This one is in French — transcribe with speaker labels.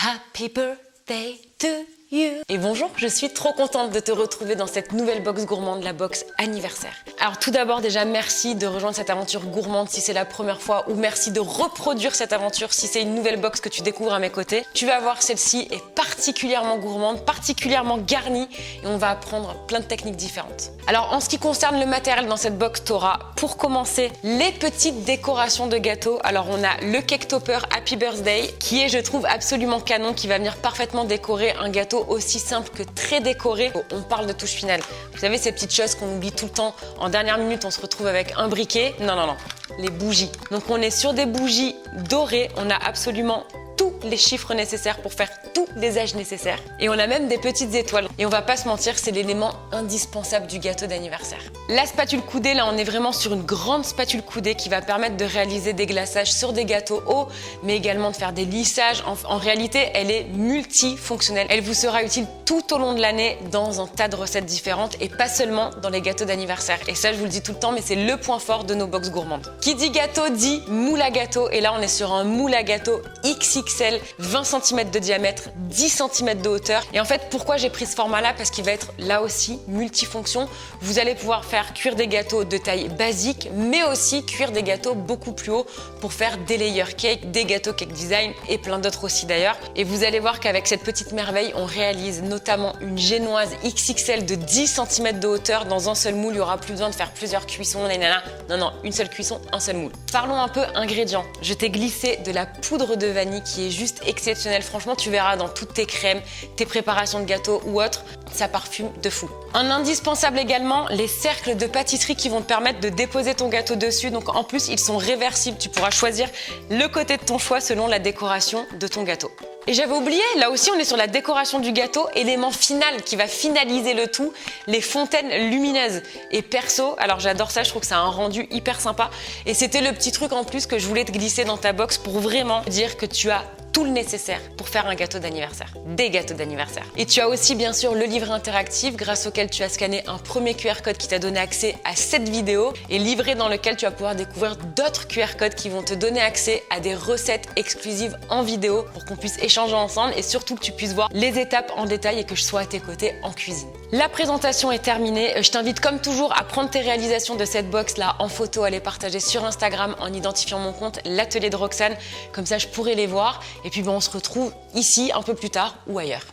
Speaker 1: Happy birthday to you. Et bonjour, je suis trop contente de te retrouver dans cette nouvelle box gourmande, la box anniversaire. Alors tout d'abord déjà merci de rejoindre cette aventure gourmande si c'est la première fois ou merci de reproduire cette aventure si c'est une nouvelle box que tu découvres à mes côtés. Tu vas voir, celle-ci est particulièrement gourmande, particulièrement garnie et on va apprendre plein de techniques différentes. Alors en ce qui concerne le matériel dans cette box, tu auras pour commencer les petites décorations de gâteaux. Alors on a le cake topper Happy Birthday qui est je trouve absolument canon, qui va venir parfaitement décorer un gâteau aussi simple que très décoré. On parle de touche finale. Vous savez ces petites choses qu'on oublie tout le temps. En dernière minute, on se retrouve avec un briquet. Non, les bougies. Donc on est sur des bougies dorées. On a absolument tous les chiffres nécessaires pour faire tous les âges nécessaires. Et on a même des petites étoiles. Et on va pas se mentir, c'est l'élément indispensable du gâteau d'anniversaire. La spatule coudée, là on est vraiment sur une grande spatule coudée qui va permettre de réaliser des glaçages sur des gâteaux hauts, mais également de faire des lissages. En réalité, elle est multifonctionnelle. Elle vous sera utile tout au long de l'année dans un tas de recettes différentes et pas seulement dans les gâteaux d'anniversaire. Et ça, je vous le dis tout le temps, mais c'est le point fort de nos box gourmandes. Qui dit gâteau dit moule à gâteau. Et là, on est sur un moule à gâteau XXL, 20 cm de diamètre, 10 cm de hauteur. Et en fait, pourquoi j'ai pris ce format-là? Parce qu'il va être là aussi multifonction. Vous allez pouvoir faire cuire des gâteaux de taille basique, mais aussi cuire des gâteaux beaucoup plus hauts pour faire des layer cake, des gâteaux cake design et plein d'autres aussi d'ailleurs. Et vous allez voir qu'avec cette petite merveille, on réalise notamment une génoise XXL de 10 cm de hauteur dans un seul moule. Il n'y aura plus besoin de faire plusieurs cuissons. Non, une seule cuisson, un seul moule. Parlons un peu ingrédients. Je t'ai glissé de la poudre de vanille qui est juste exceptionnelle. Franchement, tu verras dans toutes tes crèmes, tes préparations de gâteaux ou autres, ça parfume de fou. Un indispensable également, les cercles de pâtisserie qui vont te permettre de déposer ton gâteau dessus. Donc en plus, ils sont réversibles. Tu pourras choisir le côté de ton choix selon la décoration de ton gâteau. Et j'avais oublié, là aussi on est sur la décoration du gâteau, élément final qui va finaliser le tout, les fontaines lumineuses. Et perso, alors j'adore ça, je trouve que ça a un rendu hyper sympa. Et c'était le petit truc en plus que je voulais te glisser dans ta box pour vraiment dire que tu as tout le nécessaire pour faire un gâteau d'anniversaire, des gâteaux d'anniversaire. Et tu as aussi bien sûr le livret interactif grâce auquel tu as scanné un premier QR code qui t'a donné accès à cette vidéo et livret dans lequel tu vas pouvoir découvrir d'autres QR codes qui vont te donner accès à des recettes exclusives en vidéo pour qu'on puisse échanger ensemble et surtout que tu puisses voir les étapes en détail et que je sois à tes côtés en cuisine. La présentation est terminée. Je t'invite comme toujours à prendre tes réalisations de cette box là en photo, à les partager sur Instagram en identifiant mon compte l'atelier de Roxane. Comme ça, je pourrai les voir. Et puis on se retrouve ici un peu plus tard ou ailleurs.